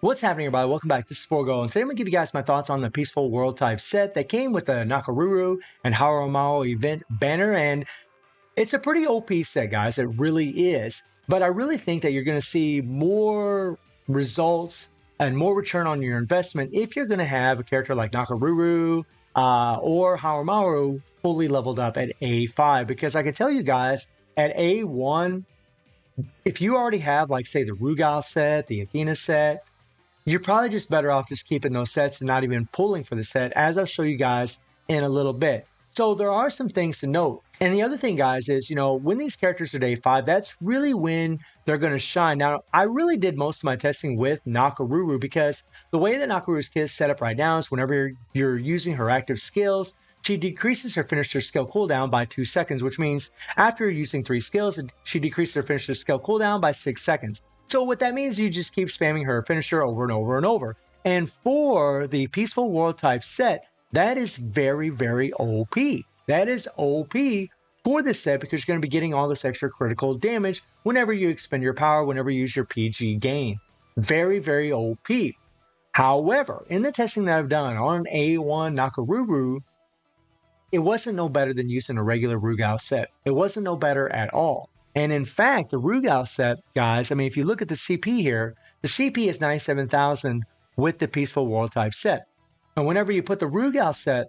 What's happening, everybody? Welcome back. This is Rugal, and today I'm going to give you guys my thoughts on the Peaceful World type set that came with the Nakaruru and Haramao event banner, and it's a pretty OP set, guys. It really is. But I really think that you're going to see more results and more return on your investment if you're going to have a character like Nakaruru or Haramaru fully leveled up at A5, because I can tell you guys at A1, if you already have, like, say, the Rugal set, the Athena set, you're probably just better off just keeping those sets and not even pulling for the set, as I'll show you guys in a little bit. So there are some things to note. And the other thing, guys, is, when these characters are day 5, that's really when they're going to shine. Now, I really did most of my testing with Nakaruru, because the way that Nakaruru's kit is set up right now is whenever you're using her active skills, she decreases her finisher skill cooldown by 2 seconds, which means after using 3 skills, she decreases her finisher skill cooldown by 6 seconds. So what that means, you just keep spamming her finisher over and over and over. And for the Peaceful World type set, that is very, very OP. That is OP for this set, because you're going to be getting all this extra critical damage whenever you expend your power, whenever you use your PG gain. Very, very OP. However, in the testing that I've done on A1 Nakaruru, it wasn't no better than using a regular Rugal set. It wasn't no better at all. And in fact, the Rugal set, guys, I mean, if you look at the CP here, the CP is 97,000 with the Peaceful World type set. And whenever you put the Rugal set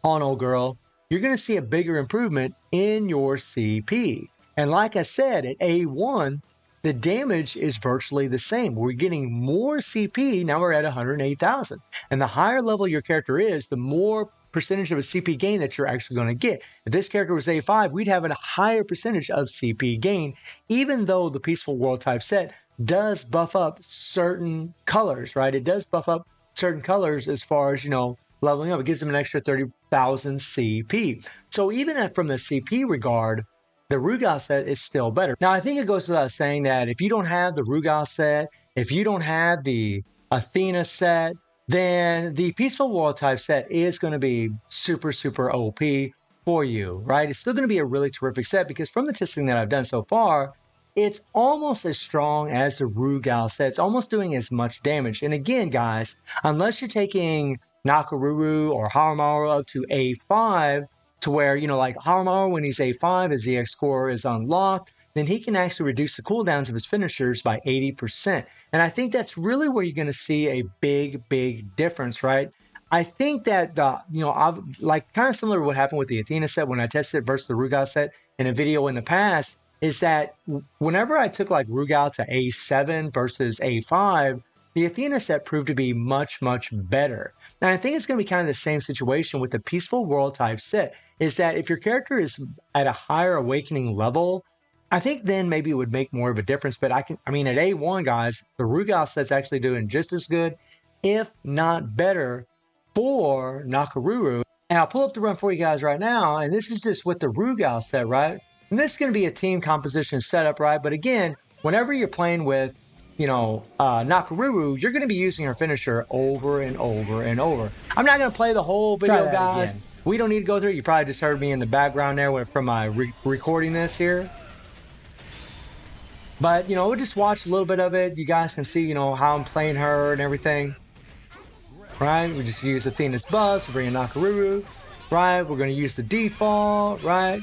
on old girl, you're going to see a bigger improvement in your CP. And like I said, at A1, the damage is virtually the same. We're getting more CP. Now we're at 108,000. And the higher level your character is, the more percentage of a CP gain that you're actually going to get. If this character was A5, we'd have a higher percentage of CP gain, even though the Peaceful World type set does buff up certain colors, right? It does buff up certain colors as far as, leveling up. It gives them an extra 30,000 CP. So even from the CP regard, the Rugal set is still better. Now, I think it goes without saying that if you don't have the Rugal set, if you don't have the Athena set, then the Peaceful World type set is going to be super, super OP for you, right? It's still going to be a really terrific set, because from the testing that I've done so far, it's almost as strong as the Rugal set. It's almost doing as much damage. And again, guys, unless you're taking Nakaruru or Haramaru up to A5, to where, like Haramaru, when he's A5, his EX score is unlocked, then he can actually reduce the cooldowns of his finishers by 80%. And I think that's really where you're going to see a big, big difference, right? I think that, like kind of similar to what happened with the Athena set when I tested it versus the Rugal set in a video in the past, is that whenever I took like Rugal to A7 versus A5, the Athena set proved to be much, much better. And I think it's going to be kind of the same situation with the Peaceful World type set, is that if your character is at a higher awakening level, I think then maybe it would make more of a difference. But at A1, guys, the Rugal set's actually doing just as good, if not better, for Nakaruru. And I'll pull up the run for you guys right now. And this is just with the Rugal set, right? And this is going to be a team composition setup, right? But again, whenever you're playing with, Nakaruru, you're going to be using her finisher over and over and over. I'm not going to play the whole video, guys. Again. We don't need to go through it. You probably just heard me in the background there from my recording this here. But, we'll just watch a little bit of it. You guys can see, how I'm playing her and everything. Right? We just use Athena's bus. We're bringing Nakaruru. Right? We're going to use the default. Right?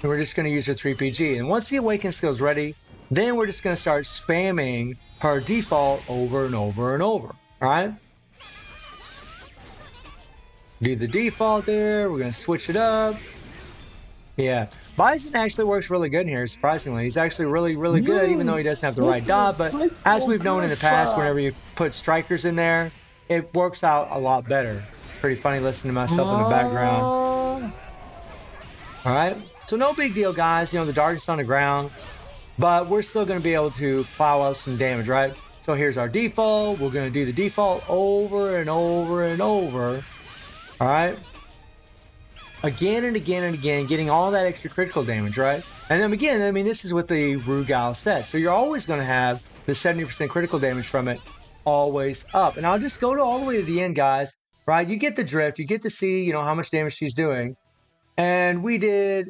And we're just going to use her 3PG. And once the Awaken skill is ready, then we're just going to start spamming her default over and over and over. All right? Do the default there. We're going to switch it up. Yeah. Bison actually works really good in here, surprisingly. He's actually really, really good, even though he doesn't have the right dot. But as we've known in the past, whenever you put strikers in there, it works out a lot better. Pretty funny listening to myself in the background. All right? So no big deal, guys. The darkness on the ground. But we're still going to be able to plow out some damage, right? So here's our default. We're going to do the default over and over and over. All right? Again and again and again, getting all that extra critical damage, right? And then again, this is with the Rugal set. So you're always going to have the 70% critical damage from it always up. And I'll just go all the way to the end, guys. Right? You get the drift. You get to see, how much damage she's doing. And we did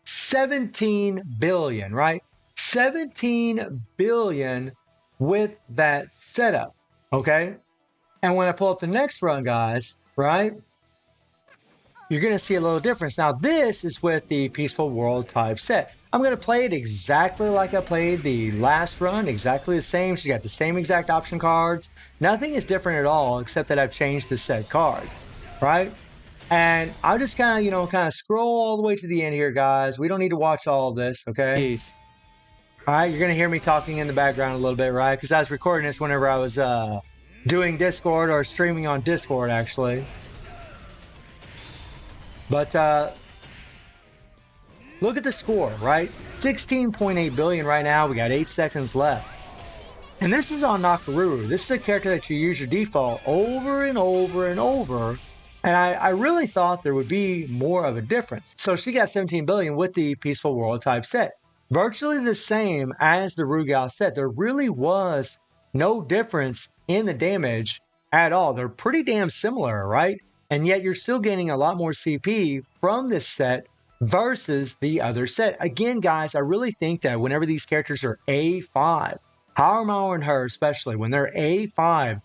17 billion, right? 17 billion with that setup, okay? And when I pull up the next run, guys, right, you're going to see a little difference. Now, this is with the Peaceful World type set. I'm going to play it exactly like I played the last run, exactly the same. She's got the same exact option cards. Nothing is different at all, except that I've changed the set cards, right? And I'll just kind of, kind of scroll all the way to the end here, guys. We don't need to watch all of this, okay? Peace. All right, you're going to hear me talking in the background a little bit, right? Because I was recording this whenever I was doing Discord or streaming on Discord, actually. But look at the score, right? 16.8 billion right now. We got 8 seconds left. And this is on Nakaruru. This is a character that you use your default over and over and over. And I really thought there would be more of a difference. So she got 17 billion with the Peaceful World type set. Virtually the same as the Rugal set. There really was no difference in the damage at all. They're pretty damn similar, right? And yet you're still getting a lot more CP from this set versus the other set. Again, guys, I really think that whenever these characters are A5, Harumaru and her especially, when they're A5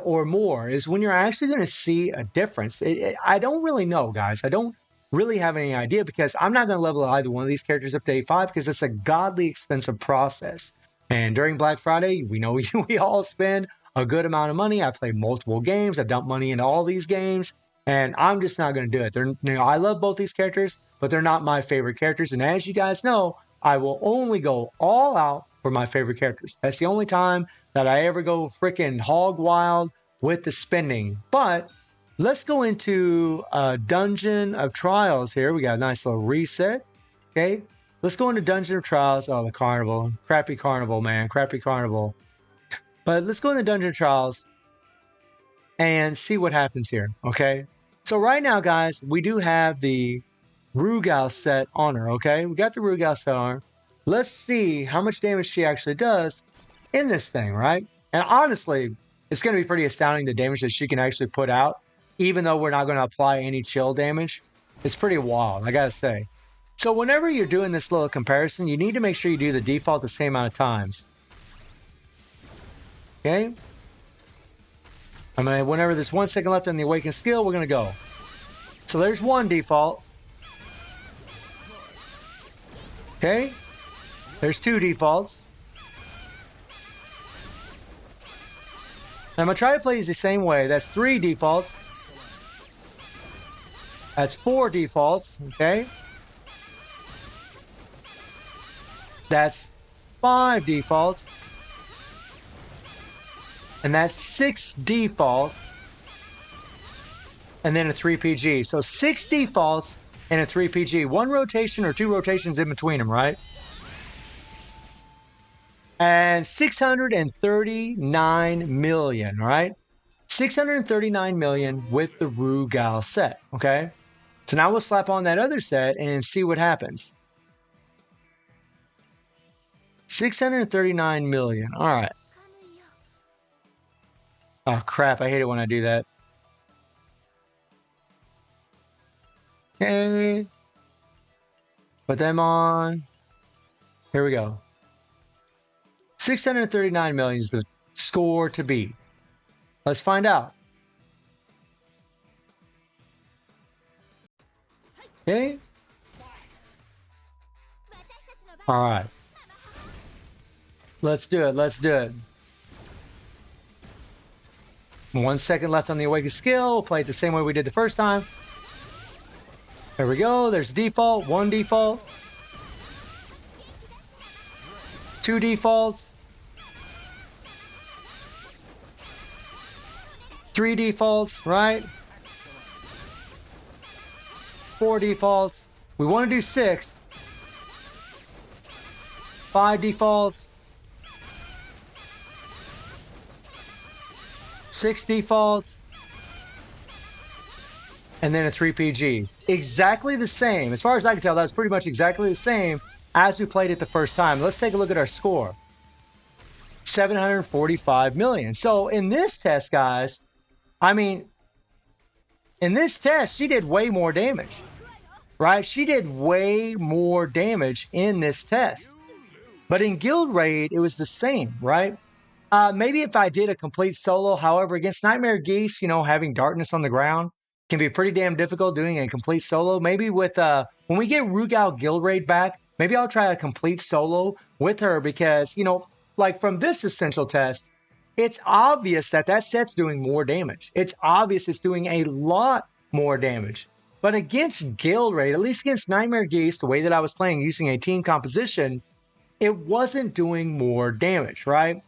or more, is when you're actually going to see a difference. I don't really know, guys. I don't really have any idea because I'm not going to level either one of these characters up to A5 because it's a godly expensive process. And during Black Friday, we know we all spend a good amount of money. I play multiple games. I dump money into all these games. And I'm just not going to do it. I love both these characters, but they're not my favorite characters. And as you guys know, I will only go all out for my favorite characters. That's the only time that I ever go freaking hog wild with the spending. But let's go into Dungeon of Trials here. We got a nice little reset. Okay. Let's go into Dungeon of Trials. Oh, the carnival. Crappy carnival, man. Crappy carnival. But let's go into Dungeon of Trials and see what happens here. Okay. So right now, guys, we do have the Rugal set on her. Okay. We got the Rugal set on her. Let's see how much damage she actually does in this thing, right? And honestly, it's going to be pretty astounding the damage that she can actually put out, even though we're not going to apply any chill damage. It's pretty wild, I got to say. So whenever you're doing this little comparison, you need to make sure you do the default the same amount of times. Okay? Whenever there's 1 second left on the Awaken skill, we're going to go. So there's one default. Okay? There's 2 defaults. I'm going to try to play these the same way. That's 3 defaults. That's 4 defaults. Okay? That's 5 defaults. And that's 6 defaults. And then a 3 PG. So 6 defaults and a 3 PG. 1 rotation or 2 rotations in between them, right? And 639 million, right? 639 million with the Rugal set, okay? So now we'll slap on that other set and see what happens. 639 million, all right. Oh, crap, I hate it when I do that. Okay. Put them on. Here we go. 639 million is the score to beat. Let's find out. Okay. All right. Let's do it. Let's do it. 1 second left on the Awaken skill. We'll play it the same way we did the first time. There we go. There's default. 1 default. 2 defaults. 3 defaults, right? 4 defaults. We want to do 6. 5 defaults. 6 defaults. And then a 3 PG. Exactly the same. As far as I can tell, that's pretty much exactly the same as we played it the first time. Let's take a look at our score. 745 million. So in this test, guys, in this test, she did way more damage, right? She did way more damage in this test. But in Guild Raid, it was the same, right? Maybe if I did a complete solo, however, against Nightmare Geese, having darkness on the ground can be pretty damn difficult doing a complete solo. Maybe with when we get Rugal Guild Raid back, maybe I'll try a complete solo with her because, like from this essential test, it's obvious that that set's doing more damage. It's obvious it's doing a lot more damage. But against Guild Raid, at least against Nightmare Geese, the way that I was playing using a team composition, it wasn't doing more damage, right?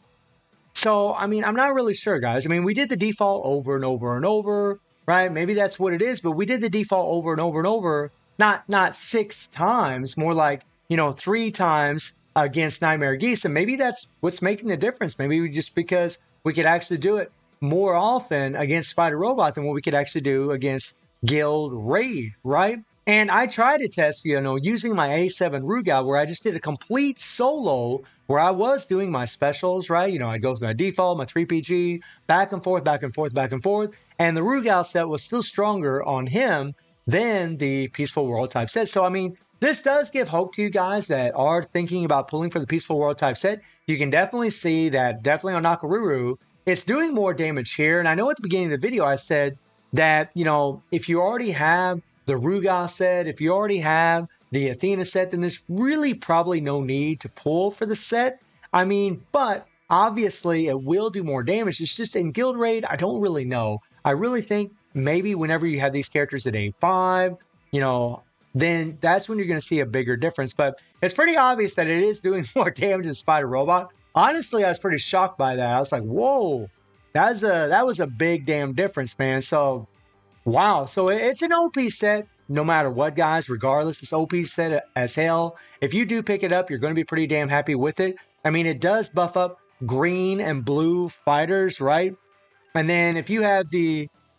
So, I mean, I'm not really sure, guys. I mean, we did the default over and over and over, right? Maybe that's what it is, but we did the default over and over and over, not 6 times, more like, 3 times against Nightmare Geese. And maybe that's what's making the difference. Maybe just because we could actually do it more often against Spider Robot than what we could actually do against Guild Raid, right? And I tried to test, using my A7 Rugal where I just did a complete solo where I was doing my specials, right? I'd go through my default, my 3PG, back and forth, back and forth, back and forth. And the Rugal set was still stronger on him than the Peaceful World type set. So, I mean, this does give hope to you guys that are thinking about pulling for the Peaceful World type set. You can definitely see that definitely on Nakaruru, it's doing more damage here. And I know at the beginning of the video, I said that, if you already have the Rugal set, if you already have the Athena set, then there's really probably no need to pull for the set. I mean, but obviously it will do more damage. It's just in Guild Raid, I don't really know. I really think maybe whenever you have these characters at A5, then that's when you're going to see a bigger difference. But it's pretty obvious that it is doing more damage than Spider Robot. Honestly, I was pretty shocked by that. I was like, whoa, that was a big damn difference, man. So wow. So it's an OP set no matter what, guys. Regardless, it's OP set as hell. If you do pick it up, you're going to be pretty damn happy with it. I mean, it does buff up green and blue fighters, right? And then if you have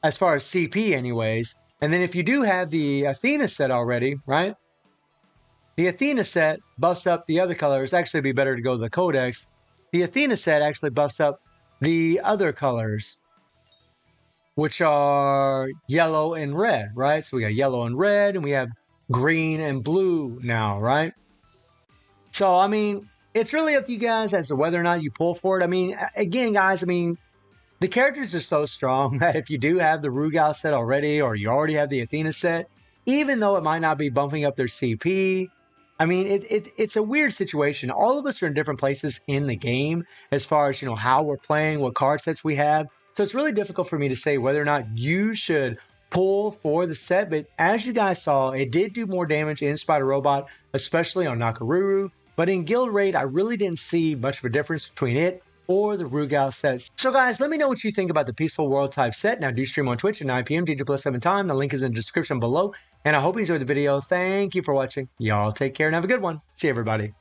as far as CP anyways, and then if you do have the Athena set already, right? The Athena set buffs up the other colors. Actually, it'd be better to go to the Codex. The Athena set actually buffs up the other colors, which are yellow and red, right? So we got yellow and red, and we have green and blue now, right? So, I mean, it's really up to you guys as to whether or not you pull for it. I mean, again, guys, I mean, the characters are so strong that if you do have the Rugal set already, or you already have the Athena set, even though it might not be bumping up their CP, I mean, it's a weird situation. All of us are in different places in the game as far as, how we're playing, what card sets we have. So it's really difficult for me to say whether or not you should pull for the set. But as you guys saw, it did do more damage in Spider Robot, especially on Nakaruru. But in Guild Raid, I really didn't see much of a difference between it or the Rugal sets. So guys, let me know what you think about the Peaceful World type set. Now, do stream on Twitch at 9 p.m. DJ+7 time. The link is in the description below. And I hope you enjoyed the video. Thank you for watching. Y'all take care and have a good one. See you, everybody.